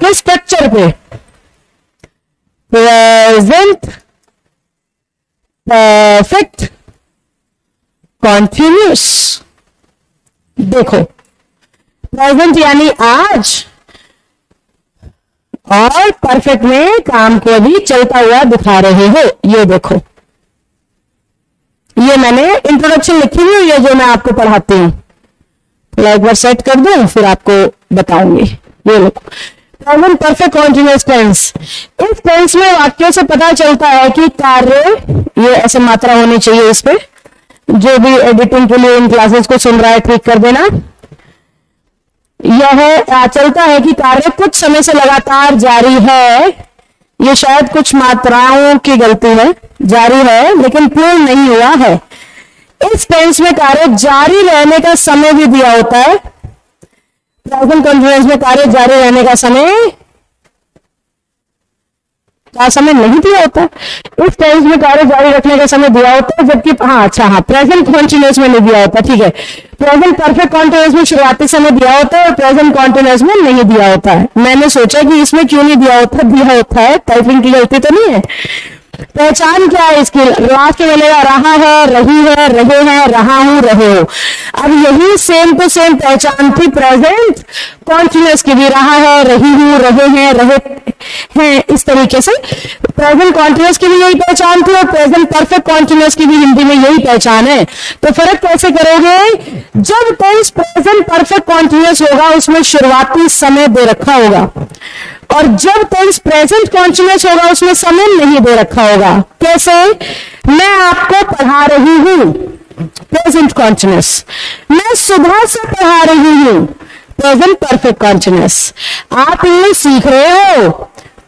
उसके स्ट्रक्चर पे। Present perfect continuous. देखो प्रेजेंट यानी आज, और परफेक्ट में काम को अभी चलता हुआ दिखा रहे हो। ये देखो, ये मैंने इंट्रोडक्शन लिखी हुई है जो मैं आपको पढ़ाती हूं। एक बार सेट कर दूं फिर आपको बताऊंगी। ये देखो प्रेजेंट परफेक्ट कॉन्टिन्यूअस टेंस। इस टेंस में वाक्यों से पता चलता है कि कार्य, ये ऐसे मात्रा होनी चाहिए इस पे। जो भी एडिटिंग के लिए इन क्लासेस को सुन रहा है ठीक कर देना। यह चलता है कि कार्य कुछ समय से लगातार जारी है। ये शायद कुछ मात्राओं की गलती है, जारी है लेकिन पूर्ण नहीं हुआ है। इस टेंस में कार्य जारी रहने का समय भी दिया होता है। प्रेजेंट कंटीन्यूअस में कार्य जारी रहने का समय नहीं दिया होता। इस टेंस में कार्य जारी रखने का समय दिया होता है, जबकि प्रेजेंट कॉन्टिन्यूअस में नहीं दिया होता। ठीक है, प्रेजेंट परफेक्ट कॉन्टिन्यूअस में शुरुआती समय दिया होता है और प्रेजेंट कॉन्टिन्यूअस में नहीं दिया होता है। मैंने सोचा कि इसमें क्यों नहीं दिया होता है, टाइपिंग की गलती तो नहीं है। पहचान क्या है इसकी? लास्ट में मिलेगा रहा है, रही है, रहे हैं, रहा हूं, रहे हो। अब यही सेम टू सेम पहचान थी प्रेजेंट कॉन्टिन्यूअस की भी। रहा है, रही हूं, रहे हैं, रहे हैं, इस तरीके से प्रेजेंट कॉन्टिन्यूअस की भी यही पहचान थी और प्रेजेंट परफेक्ट कॉन्टिन्यूअस की भी हिंदी में यही पहचान है। तो फर्क कैसे करोगे? जब टेंस प्रेजेंट परफेक्ट कॉन्टिन्यूअस होगा उसमें शुरुआती समय दे रखा होगा, और जब टेंस प्रेजेंट कॉन्टिन्यूअस होगा उसमें समय नहीं दे रखा होगा। कैसे? मैं आपको पढ़ा रही हूं, प्रेजेंट कॉन्टिन्यूअस। मैं सुबह से पढ़ा रही हूं, प्रेजेंट परफेक्ट कॉन्टिन्यूअस। आप इंग्लिश सीख रहे हो,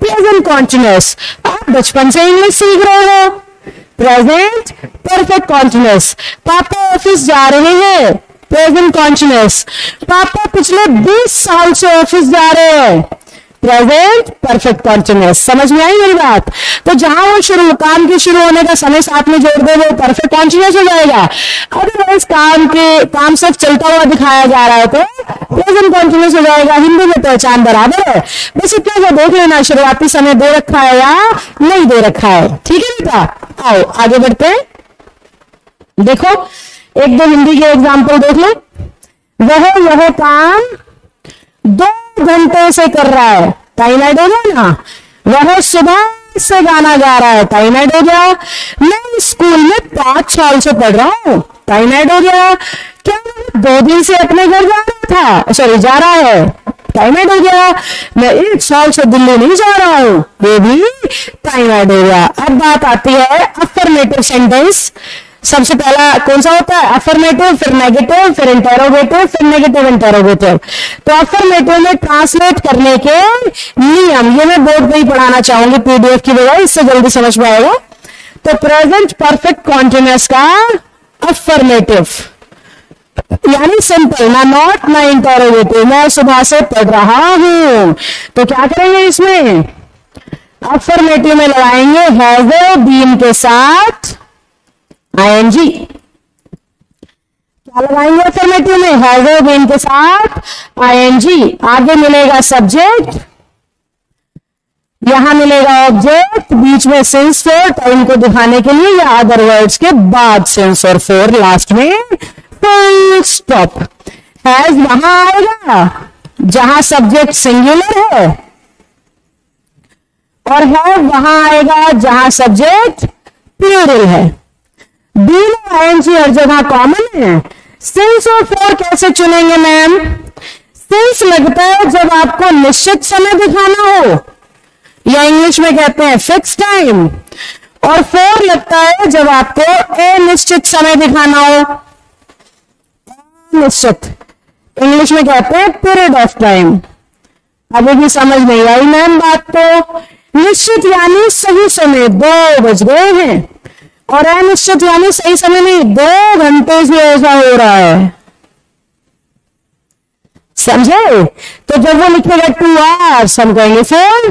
प्रेजेंट कॉन्टिन्यूअस। आप बचपन से इंग्लिश सीख रहे हो, प्रेजेंट परफेक्ट कॉन्टिन्यूअस। पापा ऑफिस जा रहे हैं, प्रेजेंट कॉन्टिन्यूअस। पापा पिछले 20 साल से ऑफिस जा रहे हैं, प्रेजेंट परफेक्ट कॉन्टिन्यूअस। समझ में आई मेरी बात? तो जहां वो काम के शुरू होने का समय साथ में जोड़ दे वो परफेक्ट कॉन्टिन्यूअस हो जाएगा। अदरवाइज काम सिर्फ चलता हुआ दिखाया जा रहा है तो प्रेजेंट कॉन्टिन्यूअस हो जाएगा। हिंदी में पहचान बराबर है, बस इतना सा देख लेना शुरुआती समय दे रखा है या नहीं दे रखा है। ठीक है बेटा, आओ आगे बढ़ते हैं। देखो एक दो हिंदी के एग्जाम्पल देख लो। वह काम 2 घंटे से कर रहा है, टाइम ऐड हो गया ना। वह सुबह से गाना गा रहा है, टाइम ऐड हो गया। मैं स्कूल में 5 साल से पढ़ रहा हूं, टाइम ऐड हो गया। क्या 2 दिन से अपने घर जा रहा है, टाइम ऐड हो गया। मैं 1 साल से दिल्ली नहीं जा रहा हूं, ये भी टाइम ऐड हो गया। अब बात आती है अफर्मेटिव सेंटेंस। सबसे पहला कौन सा होता है? अफर्मेटिव, फिर नेगेटिव, फिर इंटरोगेटिव, फिर नेगेटिव इंटरोगेटिव। तो अफर्मेटिव में ट्रांसलेट करने के नियम ये मैं बोर्ड पे ही पढ़ाना चाहूंगी पीडीएफ की बजाय, इससे जल्दी समझ में आएगा। तो प्रेजेंट परफेक्ट कॉन्टिन्यूअस का अफर्मेटिव यानी सिंपल, ना नॉट ना इंटरोगेटिव। मैं सुबह से पढ़ रहा हूं, तो क्या करेंगे इसमें? अफर्मेटिव में लगाएंगे हैव बीन के साथ आईएनजी। क्या लगाएंगे अफर्मेटिव में? हैव बीन के साथ आईएनजी। आगे मिलेगा सब्जेक्ट, यहां मिलेगा ऑब्जेक्ट, बीच में सिंस फॉर टाइम को दिखाने के लिए, या अदर वर्ड्स के बाद सिंस और फॉर, लास्ट में फुल स्टॉप। हैज वहां आएगा जहां सब्जेक्ट सिंगुलर है, और हैव वहां आएगा जहां सब्जेक्ट प्लूरल है। बीन और आईएनजी हर जगह कॉमन है। सिंस और फॉर कैसे चुनेंगे मैम? सिंस लगता है जब आपको निश्चित समय दिखाना हो, या इंग्लिश में कहते हैं फिक्स टाइम, और फॉर लगता है जब आपको अनिश्चित समय दिखाना हो। निश्चित इंग्लिश में कहते हैं पीरियड ऑफ टाइम। अभी भी समझ नहीं आई मैम बात? तो निश्चित यानी सही समय 2 बज गए हैं, और अनिश्चित यानी सही समय नहीं, 2 घंटे से ऐसा हो रहा है। समझे? तो जब वो लिखेगा 2 आवर्स हम कहेंगे 4,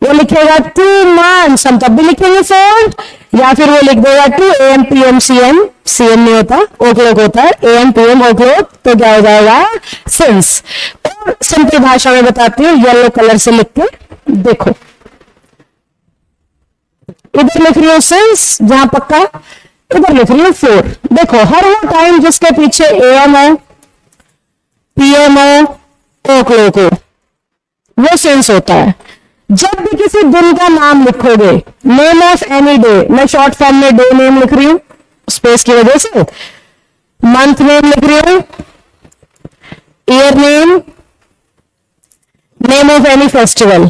वो लिखेगा 2 months हम तब भी लिखेंगे 4, या फिर वो लिख देगा 2 AM PM CM, CM नहीं होता, ओ क्लॉक होता है, AM PM ओ क्लॉक, तो क्या हो जाएगा? सिंस। और सिंपल भाषा में बताती हूँ, येलो कलर से लिख के देखो। इधर लिख रही हूँ सिंस, जहां पक्का, इधर लिख रही हूँ फोर। देखो हर वो टाइम जिसके पीछे एएम हो, पीएम हो, ओ क्लॉक हो, वो सिंस होता है। जब भी किसी दिन का नाम लिखोगे, नेम ऑफ एनी डे, मैं शॉर्ट फॉर्म में डे नेम लिख रही हूं स्पेस की वजह से, मंथ नेम लिख रही हूं, year name, name of any festival,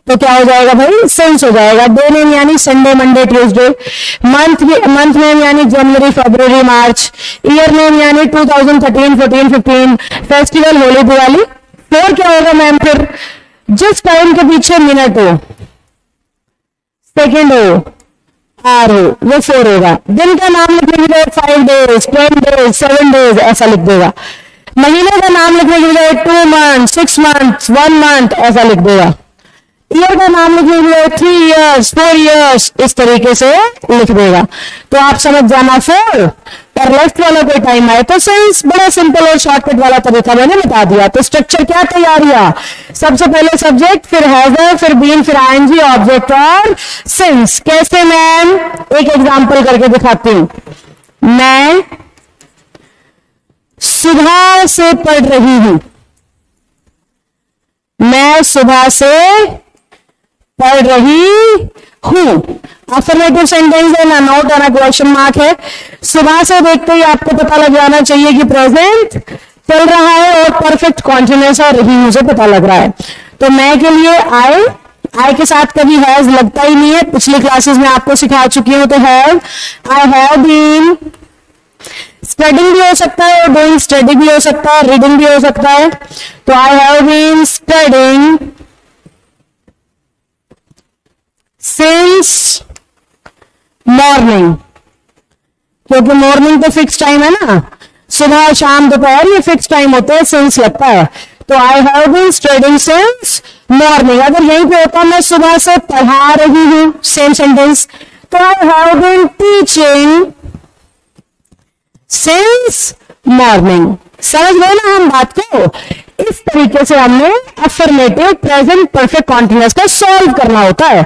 तो क्या हो जाएगा भाई, सिंस हो जाएगा। डे नेम यानी Sunday, Monday, Tuesday, month name यानी जनवरी, फरवरी, मार्च, ईयर नेम यानी 2013, 14, 15, फेस्टिवल, होली, दिवाली। फोर क्या होगा मैम, फिर जिस टाइम के पीछे मिनट हो, सेकेंड हो, आर हो, वो फोर होगा। दिन का नाम लिखने के लिए 5 days, 10 days, 7 days ऐसा लिख देगा। महीने का नाम लिखने के लिए 2 months, 6 months, 1 month ऐसा लिख देगा। ईयर का नाम लिखने के लिए 3 years, 4 years इस तरीके से लिख देगा। तो आप समझ जाना फोर, और लेफ्ट वाला कोई टाइम आए तो सिंस। बड़ा सिंपल और शॉर्टकट वाला तरीका मैंने बता दिया। तो स्ट्रक्चर क्या तैयार हुआ, सबसे पहले सब्जेक्ट, फिर हैजर, फिर बीन, फिर आईएनजी, ऑब्जेक्ट और सिंस। कैसे मैम, एक एग्जांपल करके दिखाती हूं। मैं सुबह से पढ़ रही हूं, मैं सुबह से पढ़ रही हूं। अफर्मेटिव सेंटेंस है ना, नोट है ना, क्वेश्चन मार्क है। सुबह से देखते ही आपको पता लग जाना चाहिए कि प्रेजेंट चल रहा है और परफेक्ट कॉन्टिन्यूअस और रही हूं से पता लग रहा है। तो मैं के लिए आई के साथ कभी हैज लगता ही नहीं है, पिछली क्लासेस में आपको सिखा चुकी हूं। तो have, I have been, studying भी हो सकता है और डूइंग स्टडी भी हो सकता है, रीडिंग भी हो सकता है। तो I have been studying since morning, क्योंकि मॉर्निंग तो फिक्स टाइम है ना, सुबह, शाम, दोपहर ये फिक्स टाइम होते हैं, सिंस लगता है। तो I have been studying since morning. अगर यहीं पे होता मैं सुबह से पढ़ा रही हूं, सेम सेंटेंस, तो I have been teaching since morning. समझ गए ना हम बात को। इस तरीके से हमने अफर्मेटिव प्रेजेंट परफेक्ट कॉन्टिन्यूअस का सॉल्व करना होता है।